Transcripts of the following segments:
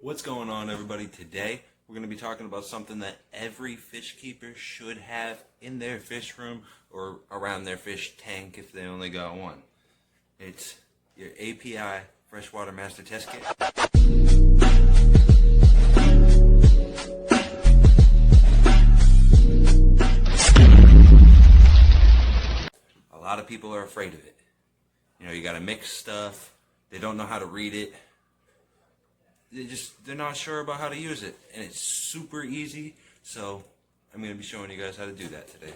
What's going on, everybody? Today we're going to be talking about something that every fish keeper should have in their fish room or around their fish tank if they only got one. It's your API Freshwater Master Test Kit. A lot of people are afraid of it. You know, you got to mix stuff. They don't know how to read it. They're not sure about how to use it, and it's super easy. So I'm going to be showing you guys how to do that today.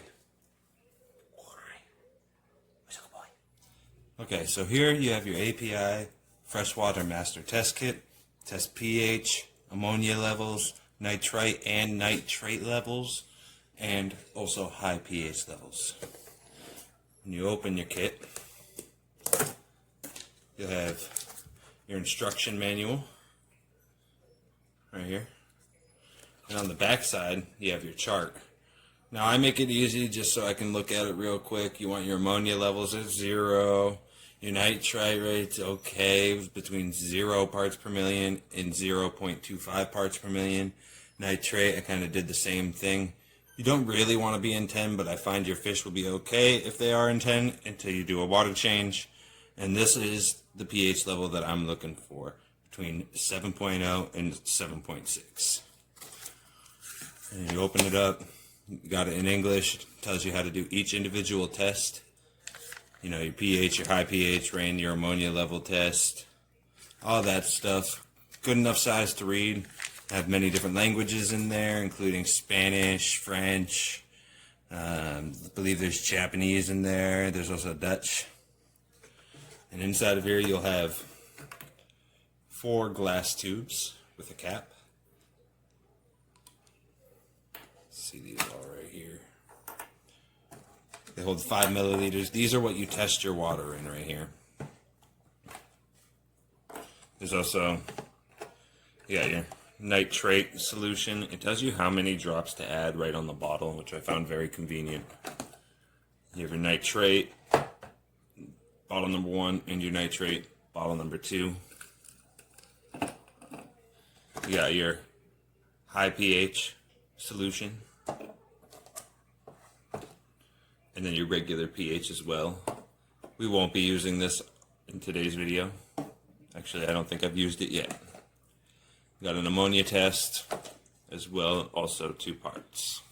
Okay, so here you have your API Freshwater Master Test Kit. Test pH, ammonia levels, nitrite and nitrate levels, and also high pH levels. When you open your kit, you'll have your instruction manual right here, and on the back side you have your chart. Now I make it easy just so I can look at it real quick. You want your ammonia levels at 0, your nitrite rate's okay, between 0 parts per million and 0.25 parts per million. Nitrate, I kind of did the same thing. You don't really want to be in 10, but I find your fish will be okay if they are in 10 until you do a water change. And this is the pH level that I'm looking for, between 7.0 and 7.6. And you open it up, you got it in English, it tells you how to do each individual test. You know, your pH, your high pH range, your ammonia level test, all that stuff. Good enough size to read. I have many different languages in there, including Spanish, French, I believe there's Japanese in there, there's also Dutch. And inside of here you'll have 4 glass tubes with a cap. See these all right here. They hold 5 milliliters. These are what you test your water in right here. There's also, your nitrate solution. It tells you how many drops to add right on the bottle, which I found very convenient. You have your nitrate, bottle number 1, and your nitrate, bottle number 2. You got your high pH solution, and then your regular pH as well. We won't be using this in today's video. Actually, I don't think I've used it yet. Got an ammonia test as well, also 2 parts.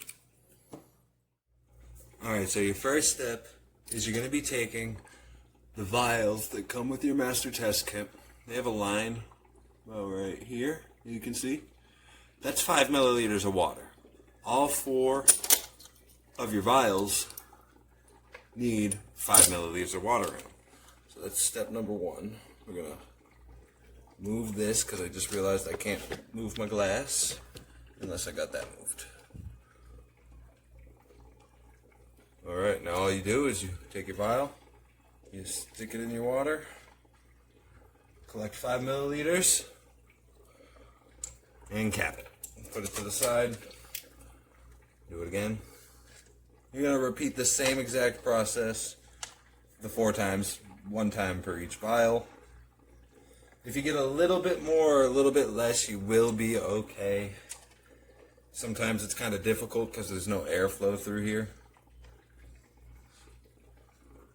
Alright, so your first step is you're going to be taking the vials that come with your master test kit. They have a line right here, you can see. That's 5 milliliters of water. All 4 of your vials need 5 milliliters of water in them. So that's step number 1. We're going to move this because I just realized I can't move my glass unless I got that moved. Alright, now all you do is you take your vial, you stick it in your water, collect 5 milliliters, and cap it. Put it to the side. Do it again. You're going to repeat the same exact process the 4 times, 1 time per each vial. If you get a little bit more or a little bit less, you will be okay. Sometimes it's kind of difficult because there's no airflow through here.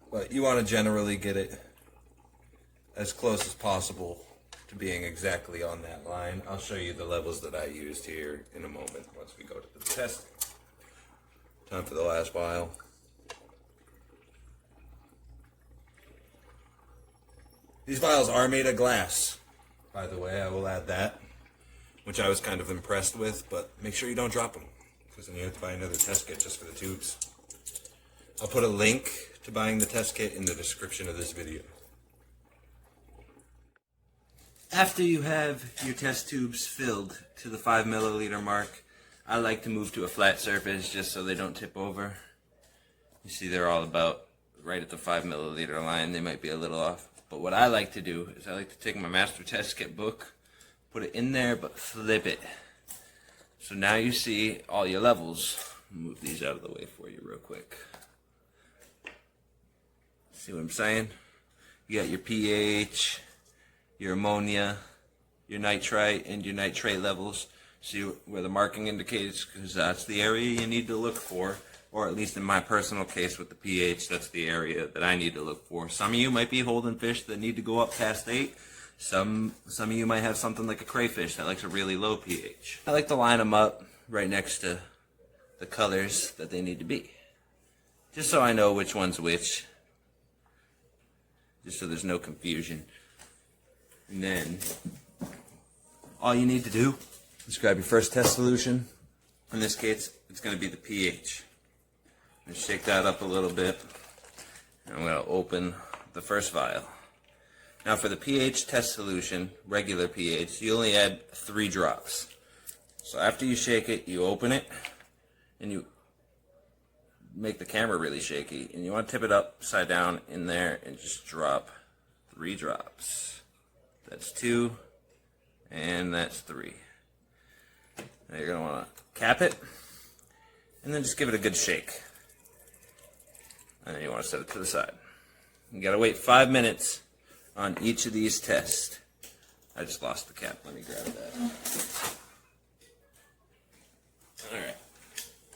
But you want to generally get it as close as possible to being exactly on that line. I'll show you the levels that I used here in a moment once we go to the testing. Time for the last vial. These vials are made of glass, by the way, I will add that, which I was kind of impressed with, but make sure you don't drop them, because then you have to buy another test kit just for the tubes. I'll put a link to buying the test kit in the description of this video. After you have your test tubes filled to the 5 milliliter mark, I like to move to a flat surface just so they don't tip over. You see they're all about right at the 5 milliliter line. They might be a little off. But what I like to do is I like to take my master test kit book, put it in there, but flip it. So now you see all your levels. Move these out of the way for you real quick. See what I'm saying? You got your pH, your ammonia, your nitrite and your nitrate levels. See where the marking indicates, because that's the area you need to look for, or at least in my personal case with the pH, that's the area that I need to look for. Some of you might be holding fish that need to go up past 8. Some of you might have something like a crayfish that likes a really low pH. I like to line them up right next to the colors that they need to be, just so I know which one's which, just so there's no confusion. And then all you need to do is grab your first test solution. In this case, it's going to be the pH. And shake that up a little bit. And I'm going to open the first vial. Now for the pH test solution, regular pH, you only add 3 drops. So after you shake it, you open it, and you make the camera really shaky. And you want to tip it upside down in there and just drop 3 drops. That's 2, and that's 3. Now you're going to want to cap it, and then just give it a good shake. And then you want to set it to the side. You got to wait 5 minutes on each of these tests. I just lost the cap. Let me grab that. Alright.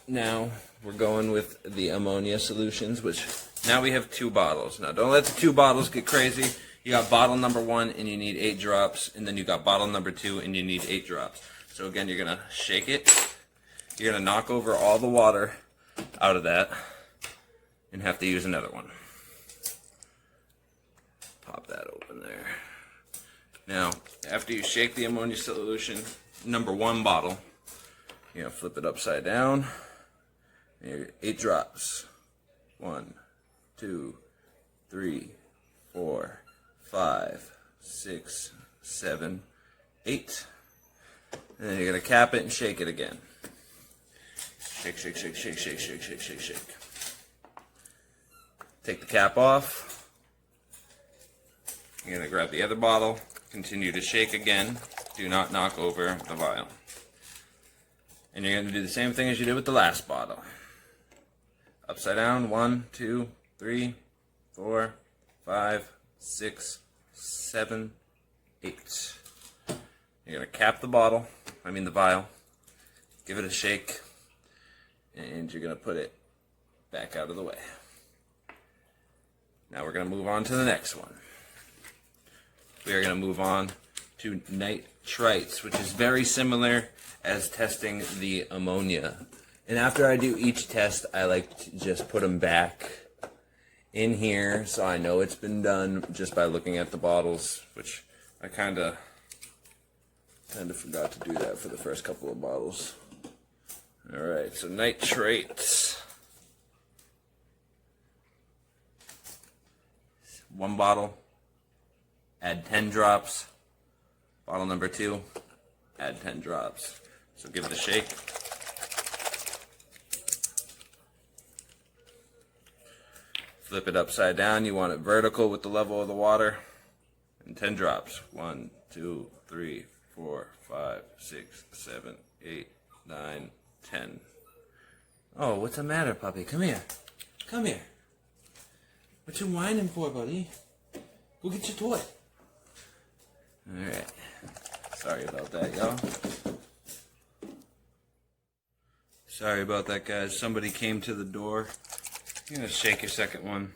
Now we're going with the ammonia solutions, which now we have 2 bottles. Now don't let the 2 bottles get crazy. You got bottle number 1 and you need 8 drops, and then you got bottle number 2 and you need 8 drops. So again, you're going to shake it. You're going to knock over all the water out of that and have to use another one. Pop that open there. Now, after you shake the ammonia solution, number 1 bottle, you're going to flip it upside down. Here, 8 drops. 1, 2, 3, 4, 5, 6, 7, 8. And then you're going to cap it and shake it again. Shake, shake, shake, shake, shake, shake, shake, shake, shake. Take the cap off. You're going to grab the other bottle, continue to shake again. Do not knock over the vial. And you're going to do the same thing as you did with the last bottle. Upside down, 1, 2, 3, 4, 5, 6, 7, 8. You're going to cap the vial, give it a shake, and you're going to put it back out of the way. Now we're going to move on to the next one. We are going to move on to nitrites, which is very similar as testing the ammonia. And after I do each test, I like to just put them back in here so I know it's been done just by looking at the bottles, which I kind of forgot to do that for the first couple of bottles. Alright, so nitrates. 1 bottle, add 10 drops. Bottle number 2, add 10 drops. So give it a shake. Flip it upside down. You want it vertical with the level of the water. And 10 drops. 1, 2, 3, 4, 5, 6, 7, 8, 9, 10. Oh, what's the matter, puppy? Come here. Come here. What you whining for, buddy? Go get your toy. Alright. Sorry about that, y'all. Sorry about that, guys. Somebody came to the door. You're going to shake your second one.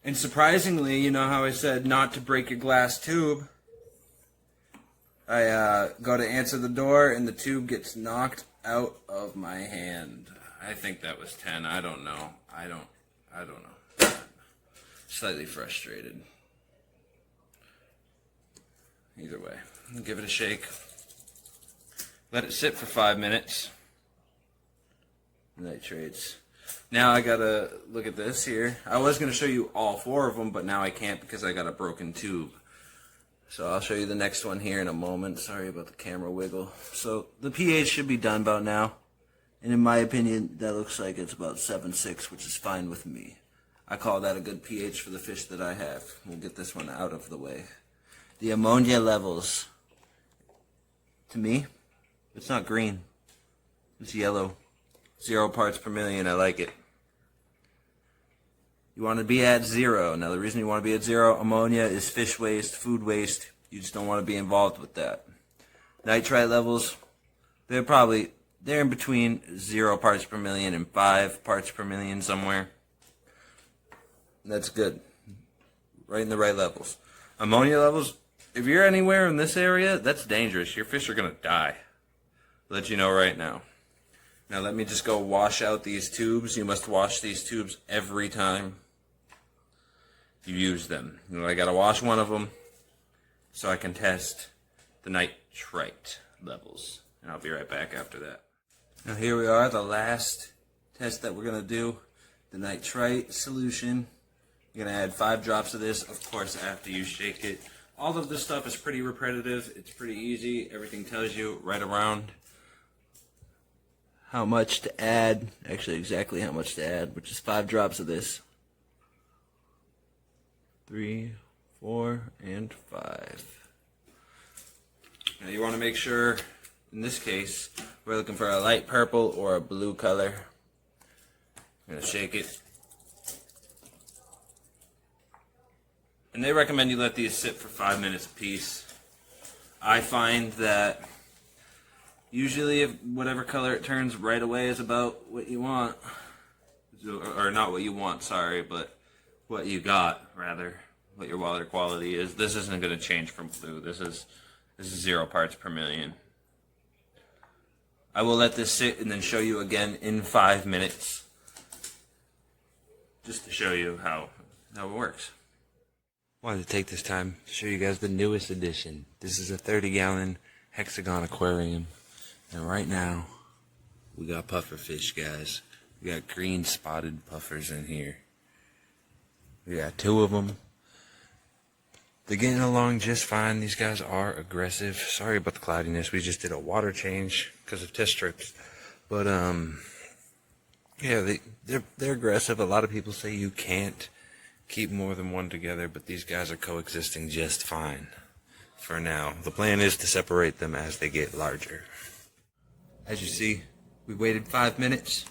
And surprisingly, you know how I said not to break your glass tube? I go to answer the door and the tube gets knocked out of my hand. I think that was 10. I don't know. I don't know. Slightly frustrated. Either way, give it a shake. Let it sit for 5 minutes. Nitrates. Now I gotta look at this here. I was gonna show you all 4 of them, but now I can't because I got a broken tube. So I'll show you the next one here in a moment. Sorry about the camera wiggle. So the pH should be done about now. And in my opinion, that looks like it's about 7.6, which is fine with me. I call that a good pH for the fish that I have. We'll get this one out of the way. The ammonia levels, to me, it's not green. It's yellow. 0 parts per million. I like it. You want to be at 0. Now the reason you want to be at 0, ammonia is fish waste, food waste. You just don't want to be involved with that. Nitrite levels, they're in between 0 parts per million and 5 parts per million somewhere. That's good. Right in the right levels. Ammonia levels, if you're anywhere in this area, that's dangerous. Your fish are going to die. I'll let you know right now. Now let me just go wash out these tubes. You must wash these tubes every time you use them. You know, I got to wash one of them so I can test the nitrite levels. And I'll be right back after that. Now here we are, the last test that we're going to do. The nitrite solution. You're going to add 5 drops of this, of course, after you shake it. All of this stuff is pretty repetitive. It's pretty easy. Everything tells you right around how much to add. Actually, exactly how much to add, which is 5 drops of this. 3, 4, and 5. Now you want to make sure, in this case, we're looking for a light purple or a blue color. I'm going to shake it. And they recommend you let these sit for 5 minutes apiece. I find that usually if whatever color it turns right away is about what you want. Or not what you want, sorry, but what you got, rather. What your water quality is. This isn't going to change from blue. This is 0 parts per million. I will let this sit and then show you again in 5 minutes. Just to show you how it works. Wanted to take this time to show you guys the newest addition. This is a 30-gallon hexagon aquarium. And right now, we got puffer fish, guys. We got green spotted puffers in here. We got 2 of them. They're getting along just fine. These guys are aggressive. Sorry about the cloudiness. We just did a water change because of test strips. But, yeah, they're aggressive. A lot of people say you can't keep more than one together, but these guys are coexisting just fine for now. The plan is to separate them as they get larger. As you see, we waited 5 minutes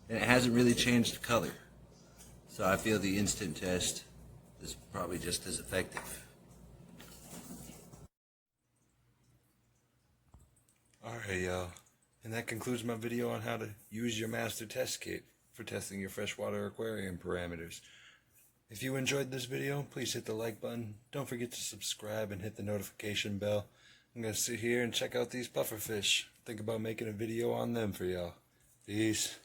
and it hasn't really changed the color. So I feel the instant test is probably just as effective. Alright, y'all. And that concludes my video on how to use your master test kit for testing your freshwater aquarium parameters. If you enjoyed this video, please hit the like button. Don't forget to subscribe and hit the notification bell. I'm going to sit here and check out these pufferfish. Think about making a video on them for y'all. Peace.